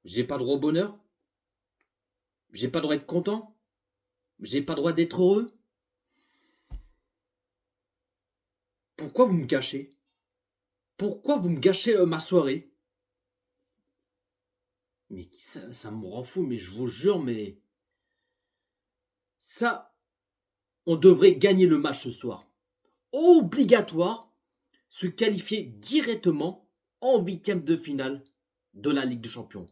J'ai pas droit au bonheur? J'ai pas droit d'être content? J'ai pas droit d'être heureux? Pourquoi vous me gâchez? Pourquoi vous me gâchez ma soirée? Mais ça me rend fou, mais je vous jure, mais ça, on devrait gagner le match ce soir. Obligatoire, se qualifier directement en huitième de finale de la Ligue des Champions.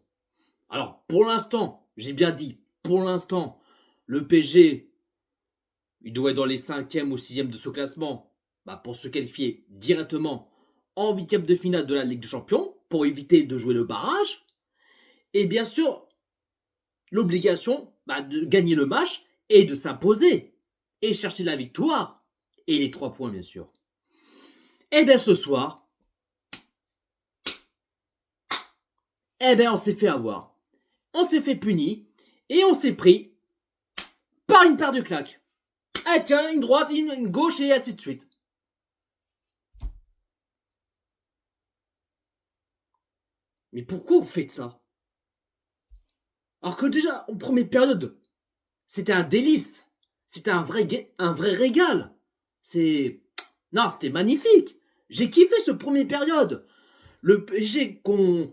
Alors, pour l'instant, j'ai bien dit, pour l'instant, le PSG, il doit être dans les cinquièmes ou sixièmes de ce classement, pour se qualifier directement en huitième de finale de la Ligue des Champions, pour éviter de jouer le barrage. Et bien sûr, l'obligation de gagner le match et de s'imposer et chercher la victoire et les 3 points, bien sûr. Et bien ce soir, on s'est fait avoir. On s'est fait punir et on s'est pris par une paire de claques. Ah tiens, une droite, une gauche et ainsi de suite. Mais pourquoi vous faites ça? Alors que déjà, en première période, c'était un délice. C'était un vrai régal. Non, c'était magnifique. J'ai kiffé ce première période. Le PSG qu'on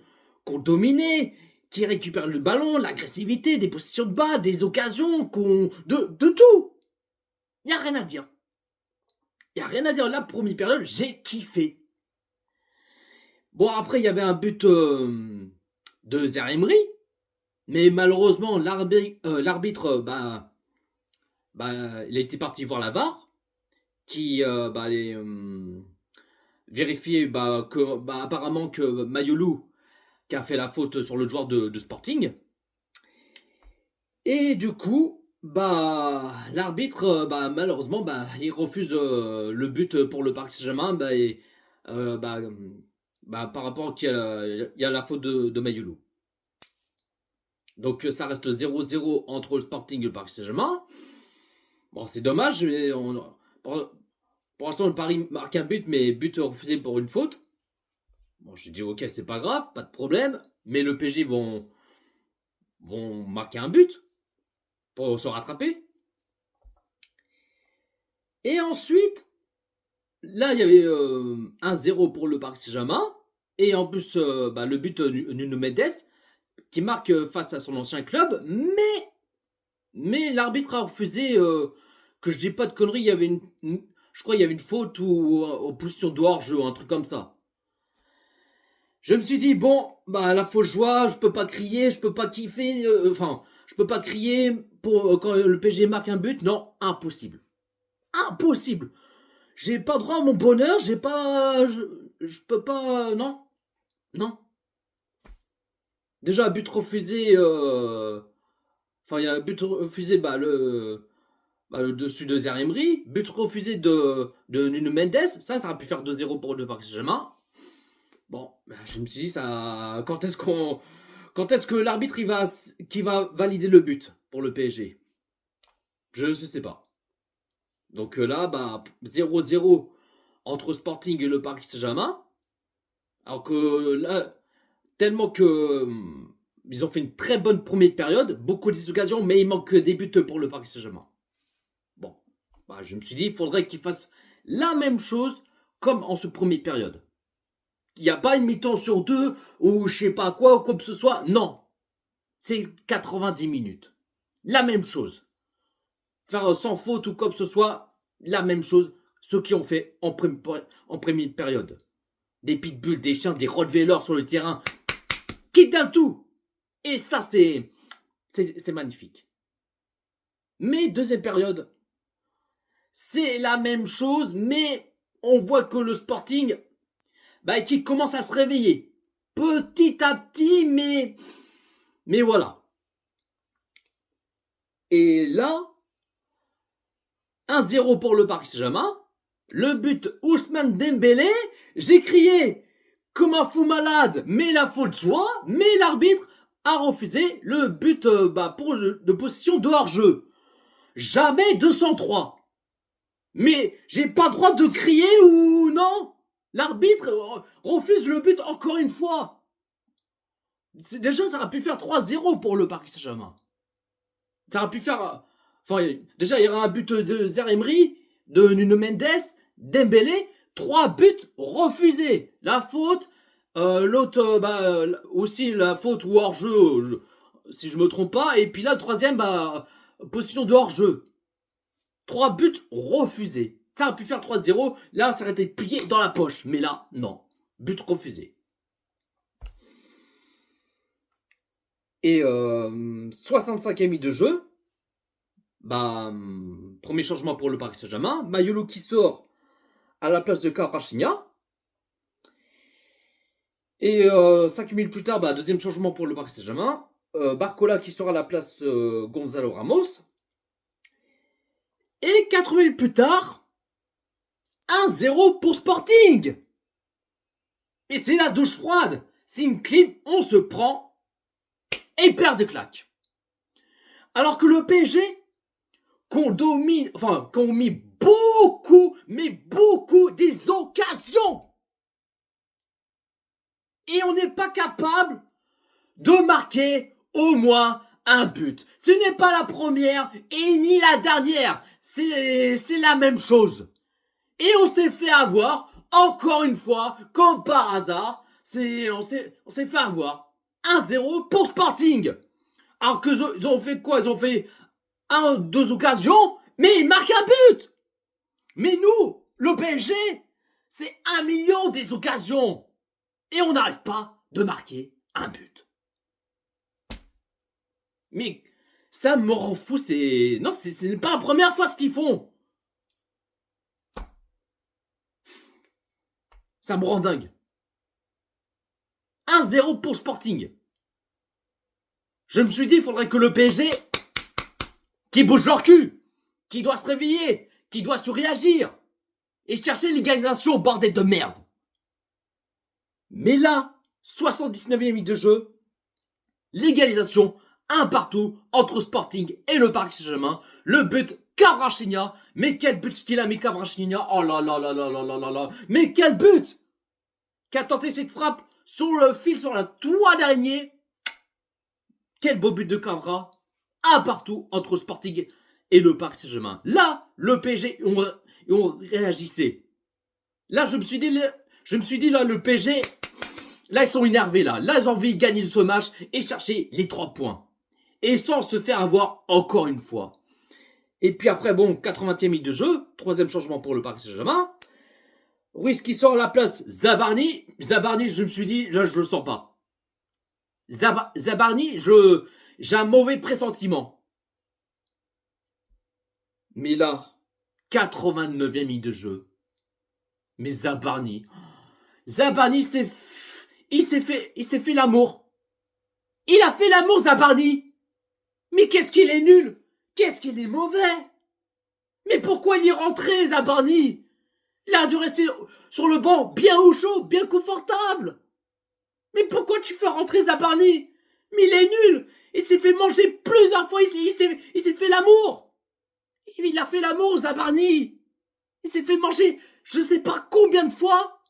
dominait, qui récupère le ballon, l'agressivité, des positions de balle, des occasions, de tout. Il n'y a rien à dire. Il n'y a rien à dire. La première période, j'ai kiffé. Bon, après, il y avait un but de Zaïre-Emery. Mais malheureusement, l'arbitre, il était parti voir la VAR, qui allait vérifier apparemment que Mayolou qui a fait la faute sur le joueur de Sporting. Et du coup, l'arbitre, malheureusement, il refuse le but pour le Paris Saint-Germain, par rapport qu'il y a la faute de Mayolou. Donc ça reste 0-0 entre le Sporting et le Paris Saint-Germain. Bon, c'est dommage, mais pour l'instant, le Paris marque un but, mais but refusé pour une faute. Bon, je dis ok, c'est pas grave, pas de problème. Mais le PSG vont marquer un but pour se rattraper. Et ensuite, là, il y avait 1-0 pour le Paris Saint-Germain. Et en plus, le but Nuno Mendes qui marque face à son ancien club. Mais l'arbitre a refusé que je dis pas de conneries. Il y avait je crois qu'il y avait une faute ou en position de hors-jeu, un truc comme ça. Je me suis dit, bon, la fausse joie, je peux pas crier, je peux pas kiffer, je peux pas crier pour quand le PSG marque un but. Non, impossible. Impossible. J'ai pas droit à mon bonheur, j'ai pas. Je peux pas. Non. Non. Déjà, but refusé. Il y a but refusé, le dessus de Zaïre-Emery. But refusé de Nuno Mendes. Ça aurait pu faire 2-0 pour le Paris Saint-Germain. Bon, je me suis dit, ça. Quand est-ce que l'arbitre qui va valider le but pour le PSG? Je ne sais pas. Donc là, 0-0 entre Sporting et le Paris Saint-Germain. Alors que là, tellement que ils ont fait une très bonne première période, beaucoup d'occasions, mais il manque des buts pour le Paris Saint-Germain. Bon, je me suis dit, il faudrait qu'ils fassent la même chose comme en ce première période. Il n'y a pas une mi-temps sur deux ou je sais pas quoi ou quoi que ce soit. Non, c'est 90 minutes. La même chose. Faire sans faute ou quoi que ce soit, la même chose. Ceux qui ont fait en première période. Des pitbulls, des chiens, des rottweilers sur le terrain. Qui donne tout. Et ça, c'est magnifique. Mais deuxième période, c'est la même chose, mais on voit que le Sporting, qui commence à se réveiller. Petit à petit, mais voilà. Et là, 1-0 pour le Paris Saint-Germain. Le but Ousmane Dembélé. J'ai crié comme un fou malade, mais la faute joie. Mais l'arbitre a refusé le but de position de hors-jeu. Jamais 203. Mais j'ai pas droit de crier ou non. L'arbitre refuse le but encore une fois. Déjà, ça aurait pu faire 3-0 pour le Paris Saint-Germain. Ça aurait pu faire... Enfin, déjà, il y aura un but de Zaïre-Emery, de Nuno Mendes, Dembélé, 3 buts refusés. La faute, l'autre, aussi la faute ou hors-jeu, si je me trompe pas. Et puis là, troisième, position de hors-jeu. 3 buts refusés. Ça aurait pu faire 3-0. Là, ça aurait été plié dans la poche. Mais là, non. But refusé. Et 65e minute de jeu. Premier changement pour le Paris Saint-Germain. Mayolo qui sort à la place de Kvaratskhelia. Et 5 minutes plus tard, deuxième changement pour le Paris Saint-Germain. Barcola qui sort à la place Gonzalo Ramos. Et 4 minutes plus tard, 1-0 pour Sporting. Et c'est la douche froide. C'est une clim, on se prend et perd des claques. Alors que le PSG, qu'on mis beaucoup, mais beaucoup des occasions. Et on n'est pas capable de marquer au moins un but. Ce n'est pas la première et ni la dernière. C'est la même chose. Et on s'est fait avoir, encore une fois, comme par hasard. On s'est fait avoir. 1-0 pour Sporting. Alors que ils ont fait quoi? Ils ont fait 2 occasions, mais ils marquent un but. Mais nous, le PSG, c'est 1 million des occasions. Et on n'arrive pas de marquer un but. Mais ça me rend fou, Non, ce n'est pas la première fois ce qu'ils font. Ça me rend dingue. 1-0 pour Sporting. Je me suis dit, il faudrait que le PSG, qui bouge leur cul, qui doit se réveiller, qui doit se réagir, et chercher l'égalisation, bordel de merde. Mais là, 79e minute de jeu, l'égalisation, un partout entre Sporting et le Paris Saint-Germain. Le but, Kvaratskhelia. Mais quel but ce qu'il a mis Kvaratskhelia. Oh là là là là là là là là. Mais quel but! Qui a tenté cette frappe sur le fil, sur la toile d'araignée. Quel beau but de Kvara. Un partout entre Sporting et le Paris Saint-Germain. Là, le PSG, on réagissait. Là, je me suis dit, là, le PSG, là, ils sont énervés, là. Là, ils ont envie de gagner ce match et chercher les 3 points. Et sans se faire avoir encore une fois. Et puis après, 80e minute de jeu. 3e changement pour le Paris Saint-Germain. Ruiz qui sort à la place Zabarni. Zabarni, je me suis dit, là, je le sens pas. Zabarni, j'ai un mauvais pressentiment. Mais là, 89e minute de jeu. Mais Zabarni, il s'est fait l'amour. Il a fait l'amour, Zabarni. Mais qu'est-ce qu'il est nul. Qu'est-ce qu'il est mauvais. Mais pourquoi il est rentré, Zabarni? Il a dû rester sur le banc, bien au chaud, bien confortable. Mais pourquoi tu fais rentrer Zabarni? Mais il est nul. Il s'est fait manger plusieurs fois. Il s'est fait l'amour. Il a fait l'amour, Zabarni. Il s'est fait manger je sais pas combien de fois.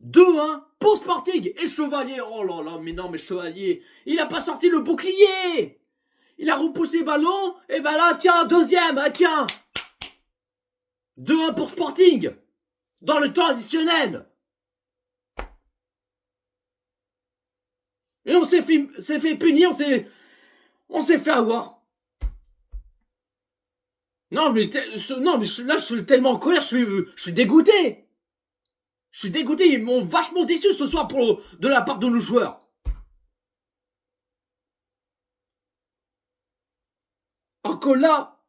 2-1 pour Sporting. Et Chevalier, oh là là, mais non, mais Chevalier, il a pas sorti le bouclier. Il a repoussé le ballon. Et là, tiens, deuxième, tiens. 2-1 pour Sporting. Dans le temps additionnel. Et on s'est fait punir, on s'est fait avoir. Non, mais là, je suis tellement en colère, je suis dégoûté. Je suis dégoûté, ils m'ont vachement déçu ce soir de la part de nos joueurs. Alors que là,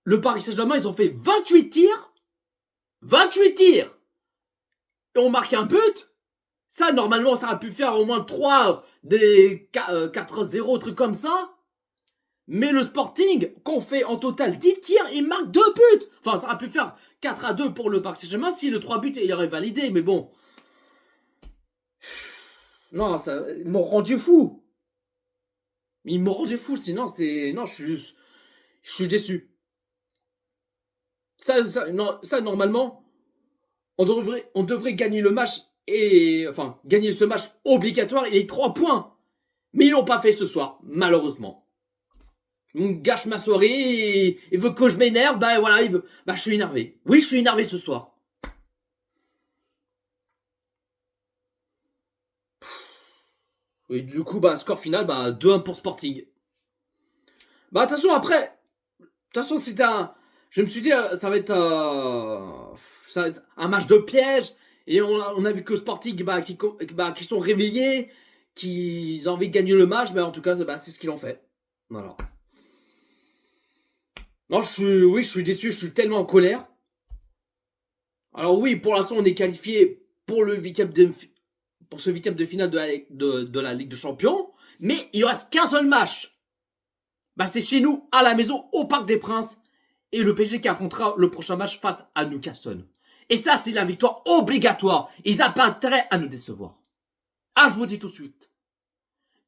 le Paris Saint-Germain, ils ont fait 28 tirs. 28 tirs. Et on marque un but. Ça, normalement, ça aurait pu faire au moins 3, des 4-0, trucs comme ça. Mais le Sporting, qu'on fait en total 10 tirs, il marque 2 buts. Enfin, ça aurait pu faire 4-2 pour le Paris Saint-Germain si le 3 buts, il aurait validé. Mais bon. Non, ils m'ont rendu fou. Ils m'ont rendu fou, sinon c'est... Non, je suis déçu. Ça, normalement, on devrait gagner le match et enfin gagner ce match obligatoire et les 3 points. Mais ils l'ont pas fait ce soir, malheureusement. On gâche ma soirée, il veut que je m'énerve, bah voilà, il veut. Bah je suis énervé. Oui, je suis énervé ce soir. Et du coup, bah score final, bah 2-1 pour Sporting. Bah attention après, de toute façon c'était un. Je me suis dit, ça va être un match de piège. Et on a vu que Sporting, qui sont réveillés, qui ont envie de gagner le match, bah en tout cas, bah, c'est ce qu'ils ont fait. Voilà. Non, oui, je suis déçu, je suis tellement en colère. Alors oui, pour l'instant, on est qualifié pour pour ce huitième de finale de la Ligue des Champions, mais il ne reste qu'un seul match. Bah, c'est chez nous, à la maison, au Parc des Princes, et le PSG qui affrontera le prochain match face à Newcastle. Et ça, c'est la victoire obligatoire. Ils n'ont pas intérêt à nous décevoir. Ah, je vous dis tout de suite.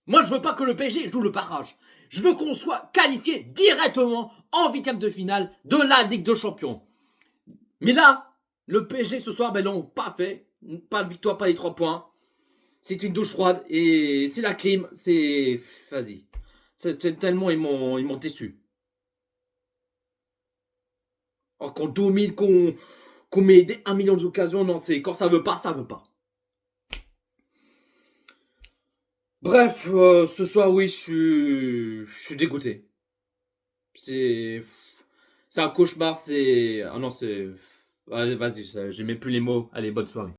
Moi, je veux pas que le PSG joue le barrage. Je veux qu'on soit qualifié directement en huitième de finale de la Ligue des Champions. Mais là, le PSG ce soir, ben non, pas fait. Pas de victoire, pas les 3 points. C'est une douche froide et c'est la clim. C'est. Vas-y. C'est tellement ils m'ont déçu. Alors qu'on domine, qu'on met 1 million d'occasions, non, c'est quand ça veut pas, ça veut pas. Bref, ce soir, oui, je suis dégoûté. C'est. C'est un cauchemar, c'est. Ah non, c'est. Vas-y, j'ai même plus les mots. Allez, bonne soirée.